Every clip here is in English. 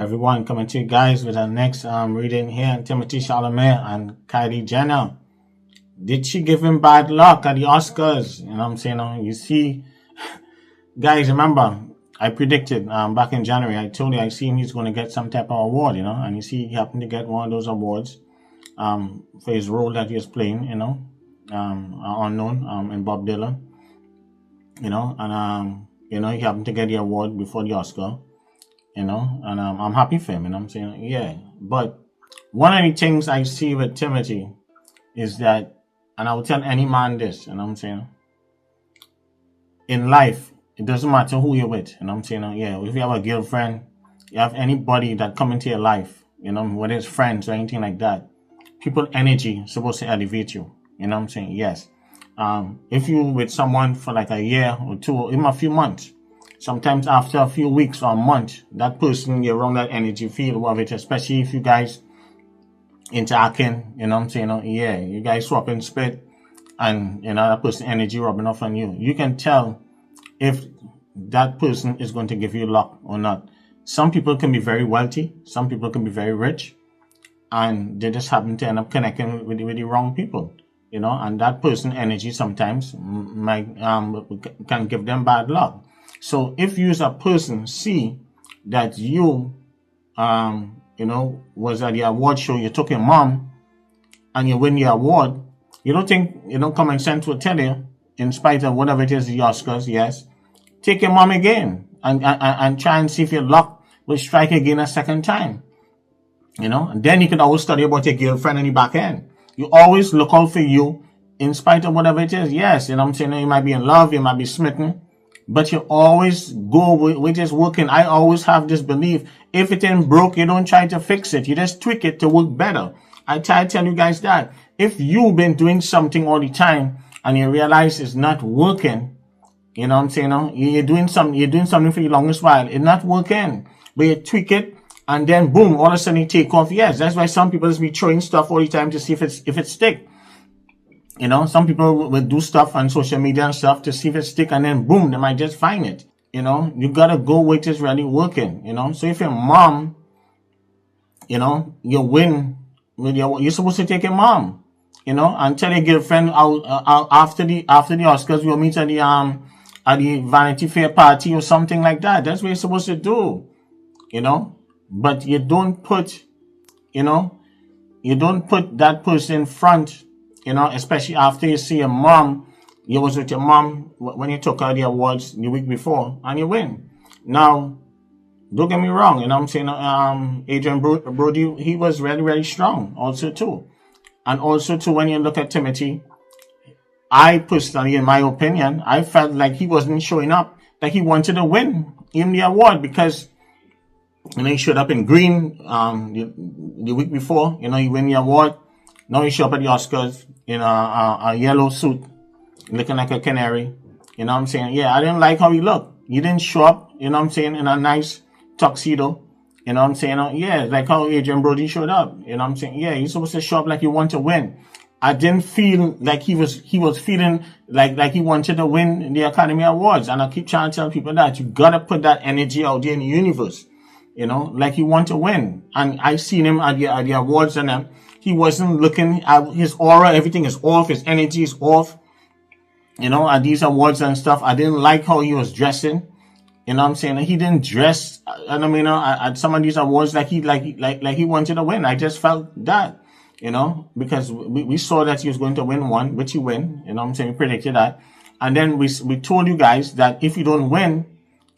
Everyone, coming to you guys with our next reading here. Timothee Chalamet and Kylie Jenner. Did she give him bad luck at the Oscars? You know what I'm saying? You see, guys, remember, I predicted back in January, I told you I seen he's going to get some type of award, and you see he happened to get one of those awards for his role that he was playing, unknown in Bob Dylan, and he happened to get the award before the Oscar. And I'm happy for him, and I'm saying, yeah. But one of the things I see with Timothy is that, and I will tell any man this, and I'm saying, in life, it doesn't matter who you're with, and I'm saying, yeah, if you have a girlfriend, you have anybody that come into your life, whether it's friends or anything like that, people energy is supposed to elevate you, I'm saying, yes. If you with someone for like a year or two, or even a few months, sometimes after a few weeks or a month, that person, you're around that energy field of it, especially if you guys interacting, yeah, you guys swapping spit and, that person energy rubbing off on you. You can tell if that person is going to give you luck or not. Some people can be very wealthy. Some people can be very rich. And they just happen to end up connecting with the wrong people, and that person energy sometimes might can give them bad luck. So if you as a person see that you, was at the award show, you took your mom and you win the award, you don't think, common sense will tell you, in spite of whatever it is, the Oscars, yes, take your mom again and try and see if your luck will strike again a second time. And then you can always study about your girlfriend in the back end. You always look out for you in spite of whatever it is. Yes, you might be in love, you might be smitten. But you always go with just working. I always have this belief, if it ain't broke, you don't try to fix it. You just tweak it to work better. I try to tell you guys that. If you've been doing something all the time and you realize it's not working, you're doing something for the longest while, it's not working. But you tweak it and then boom, all of a sudden you take off. Yes, that's why some people just be throwing stuff all the time to see if it stick. Some people will do stuff on social media and stuff to see if it stick, and then boom, they might just find it. You gotta go with it's really working. So if your mom, you win with you're supposed to take your mom, and tell your girlfriend after the Oscars we'll meet at the Vanity Fair party or something like that. That's what you're supposed to do. But you don't put that person in front. Especially after you see your mom, you was with your mom when you took her the awards the week before and you win. Now, don't get me wrong, I'm saying, Adrian Brody, he was really, really strong also too. And also too, when you look at Timothy, I personally, in my opinion, I felt like he wasn't showing up, like he wanted to win in the award because, he showed up in green, the week before, he win the award. Now he show up at the Oscars in a yellow suit, looking like a canary. I'm saying? Yeah, I didn't like how he looked. He didn't show up, in a nice tuxedo. I'm saying? Yeah, like how Adrian Brody showed up. I'm saying? Yeah, he's supposed to show up like he wanted to win. I didn't feel like he was feeling like he wanted to win the Academy Awards. And I keep trying to tell people that you gotta put that energy out there in the universe. Like he wanted to win. And I seen him at the awards and he wasn't looking at his aura. Everything is off. His energy is off. At these awards and stuff. I didn't like how he was dressing. I'm saying? He didn't dress. At some of these awards like he wanted to win. I just felt that, because we saw that he was going to win one, which he win. I'm saying? We predicted that. And then we told you guys that if you don't win,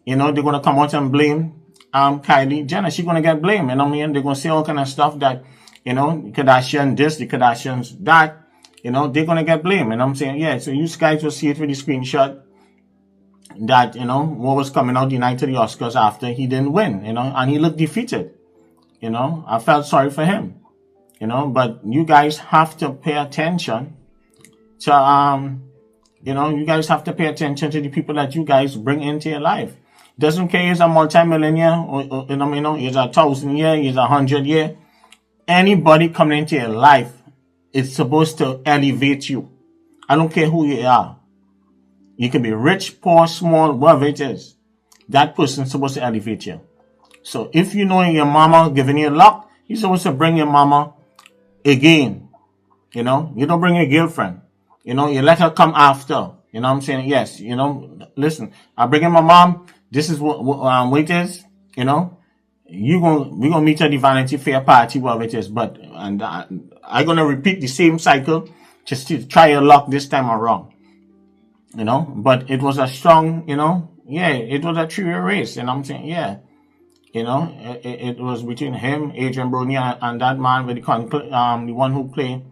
they're going to come out and blame Kylie Jenner. She's going to get blamed. They're going to say all kind of stuff that, the Kardashian this, the Kardashians that, they're going to get blamed. And I'm saying, yeah, so you guys will see it with the screenshot that, what was coming out the night of the Oscars after he didn't win, and he looked defeated. I felt sorry for him, but you guys have to pay attention to, you guys have to pay attention to the people that you guys bring into your life. Doesn't care he's a multi-millionaire or he's 1,000 year, he's 100 year. Anybody coming into your life is supposed to elevate you. I don't care who you are. You can be rich, poor, small, whatever it is. That person is supposed to elevate you. So if you know your mama giving you luck, you're supposed to bring your mama again. You don't bring your girlfriend. You let her come after. You know what I'm saying? Yes. Listen, I bring in my mom. This is what it is. We're gonna meet at the Vanity Fair party, whatever it is. But I'm gonna repeat the same cycle just to try your luck this time around. But it was a strong, yeah, it was a three-way race. I'm saying? Yeah. It was between him, Adrian Brody, and that man with the one who played,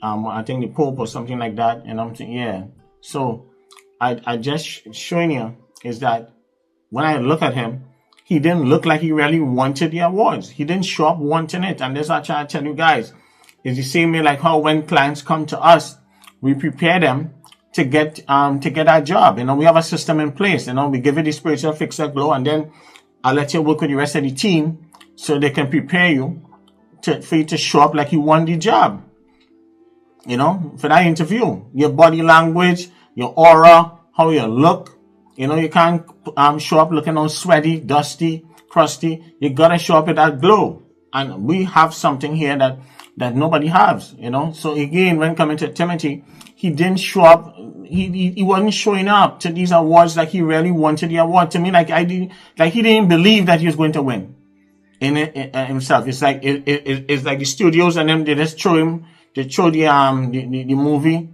I think the Pope or something like that. I'm saying? Yeah. So I just showing you is that when I look at him, he didn't look like he really wanted the awards. He didn't show up wanting it. And this I try to tell you guys. It's the same way like how when clients come to us, we prepare them to get our job. We have a system in place. We give you the spiritual fixer glow, and then I'll let you work with the rest of the team so they can prepare you for you to show up like you won the job. For that interview, your body language, your aura, how you look. You can't show up looking all sweaty, dusty, crusty. You gotta show up with that glow. And we have something here that nobody has. So again, when coming to Timothy, he didn't show up. He wasn't showing up to these awards like he really wanted the award. To me, like he didn't believe that he was going to win in himself. It's like it's like the studios and them, they just show him. They show the movie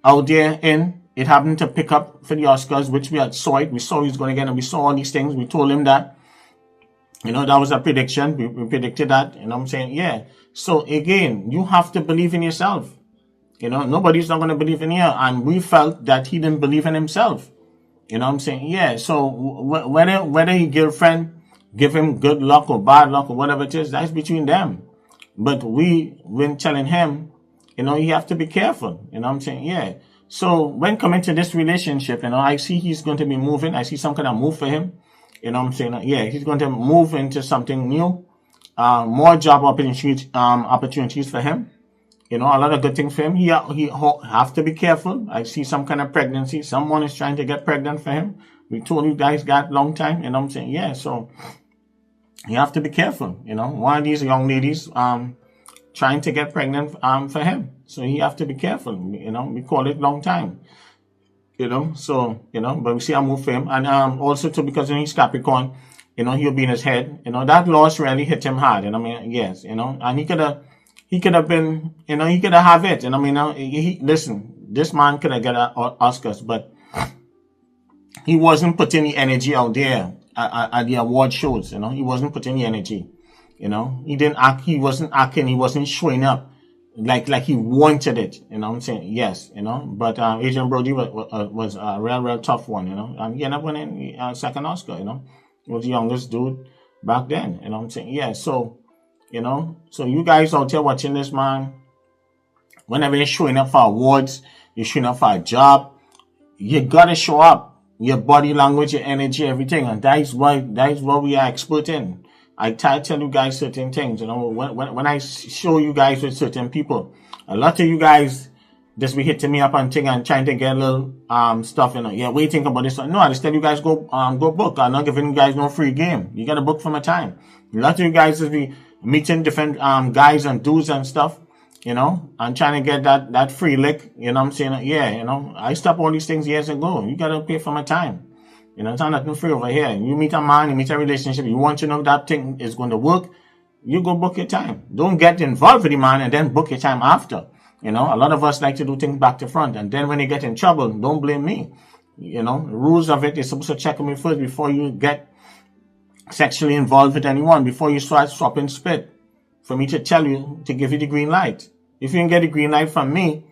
out there in. It happened to pick up for the Oscars, which we had saw it. We saw he was going to get, and we saw all these things. We told him that. That was a prediction. We predicted that. I'm saying? Yeah. So again, you have to believe in yourself. Nobody's not going to believe in you. And we felt that he didn't believe in himself. I'm saying? Yeah. So whether his girlfriend give him good luck or bad luck or whatever it is, that's between them. But when telling him, you have to be careful. I'm saying? Yeah. So when coming to this relationship, I see he's going to be moving. I see some kind of move for him. I'm saying? Yeah, he's going to move into something new. More job opportunities for him. A lot of good things for him. He have to be careful. I see some kind of pregnancy. Someone is trying to get pregnant for him. We told you guys that long time. I'm saying? Yeah, so you have to be careful. One of these young ladies trying to get pregnant for him. So he have to be careful. We call it long time. So, but we see a move for him. And also too, because he's Capricorn, he'll be in his head. That loss really hit him hard. Yes, and he could have been, he could have it. Listen, this man could have got Oscars, but he wasn't putting the energy out there at the award shows. He wasn't putting the energy. He didn't act, he wasn't acting, he wasn't showing up like he wanted it. I'm saying? Yes, but Adrian Brody was a real tough one, and he ended up winning second Oscar. He was the youngest dude back then. I'm saying? Yeah, so so you guys out there watching this, man, whenever you're showing up for awards, you're showing up for a job, you gotta show up. Your body language, your energy, everything, and that is what we are expert in. I try to tell you guys certain things. When I show you guys with certain people, a lot of you guys just be hitting me up and trying to get a little stuff. Yeah, what do you think about this? No, I just tell you guys go book. I'm not giving you guys no free game. You got to book for my time. A lot of you guys just be meeting different guys and dudes and stuff, and trying to get that free lick. I'm saying? Yeah, I stopped all these things years ago. You got to pay for my time. It's not nothing free over here. You meet a man, you meet a relationship, you want to know that thing is going to work, you go book your time. Don't get involved with the man and then book your time after. A lot of us like to do things back to front. And then when you get in trouble, don't blame me. The rules of it is supposed to check me first before you get sexually involved with anyone, before you start swapping spit. For me to tell you, to give you the green light. If you can get the green light from me,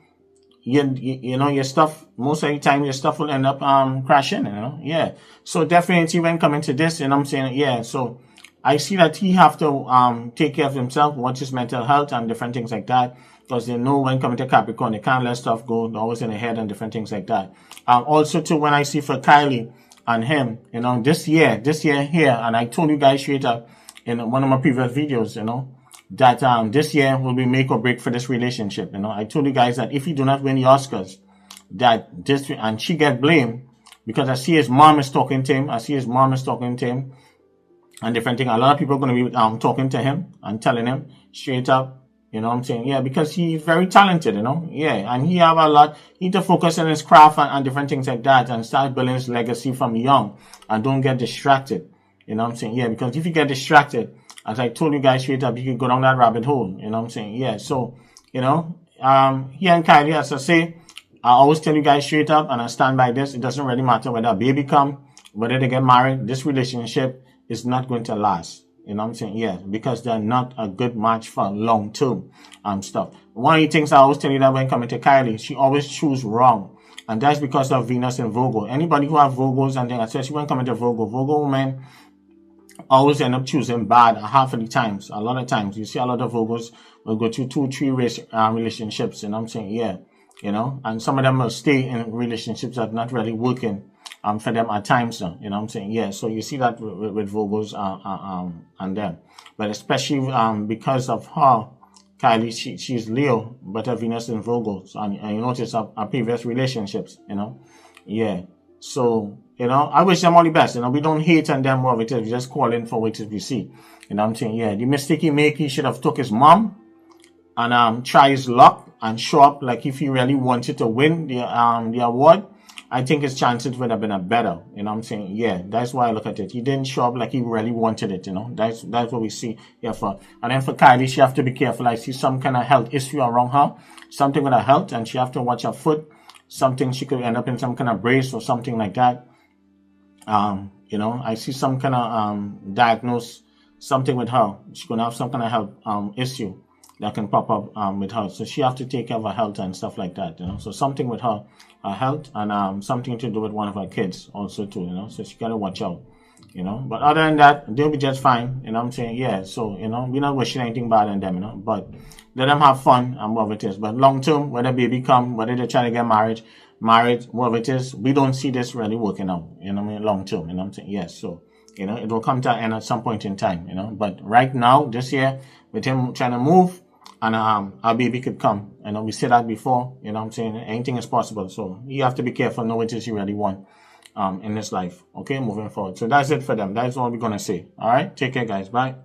your stuff, most of the time your stuff will end up crashing, yeah. So definitely when coming to this, I'm saying, yeah, so I see that he have to take care of himself, watch his mental health and different things like that, because they know when coming to Capricorn, they can't let stuff go, they're always in the head and different things like that. Also too, when I see for Kylie and him, this year here, and I told you guys straight up in one of my previous videos, that this year will be make or break for this relationship. I told you guys that if he do not win the Oscars, that this, and she get blamed because I see his mom is talking to him. and different thing. A lot of people are going to be talking to him and telling him straight up, you know what I'm saying? Yeah, because he's very talented, you know? Yeah, and he have a lot. He need to focus on his craft and different things like that and start building his legacy from young and don't get distracted. You know what I'm saying? Yeah, because if you get distracted, as I told you guys straight up, you can go down that rabbit hole. You know what I'm saying? Yeah, so, you know, he and Kylie, as I say, I always tell you guys straight up, and I stand by this. It doesn't really matter whether a baby come, whether they get married. This relationship is not going to last. You know what I'm saying? Yeah, because they're not a good match for long-term stuff. One of the things I always tell you that when coming to Kylie, she always choose wrong. And that's because of Venus and Virgo. Anybody who have Virgos and things, especially when coming to Virgo women always end up choosing bad half of the times. A lot of times. You see a lot of Virgos will go through 2-3 relationships. You know what I'm saying? Yeah. You know, and some of them will stay in relationships that are not really working for them at times. You know what I'm saying? Yeah. So you see that with Virgos and them. But especially because of her, Kylie, she's Leo, but her Venus in Virgo. And you notice her previous relationships, you know? Yeah. So, you know, I wish them all the best. You know, we don't hate on them more. We just call in for what we see. You know what I'm saying? Yeah. The mistake he make, he should have took his mom and try his luck and show up like if he really wanted to win the award. I think his chances would have been a better. You know what I'm saying? Yeah, that's why I look at it. He didn't show up like he really wanted it, you know. That's what we see here for. And then for Kylie, she have to be careful. I see some kind of health issue around her. Something with her health, and she have to watch her foot. Something, she could end up in some kind of brace or something like that. You know, I see some kind of diagnose something with her. She's gonna have some kind of health issue that can pop up with her. So she have to take care of her health and stuff like that, you know. So something with her health and something to do with one of her kids also too, you know. So she gotta watch out, you know. But other than that, they'll be just fine, you know what I'm saying? Yeah, so, you know, we're not wishing anything bad on them, you know. But let them have fun and whatever it is. But long term, whether baby come, whether they're trying to get married, whatever it is, we don't see this really working out, you know what I mean, long term, you know what I'm saying? Yes, so, you know, it will come to an end at some point in time, you know. But right now, this year, with him trying to move, and our baby could come. You know, we said that before, you know what I'm saying? Anything is possible. So you have to be careful, know what it is you really want in this life. Okay, moving forward. So that's it for them. That's all we're gonna say. All right, take care, guys. Bye.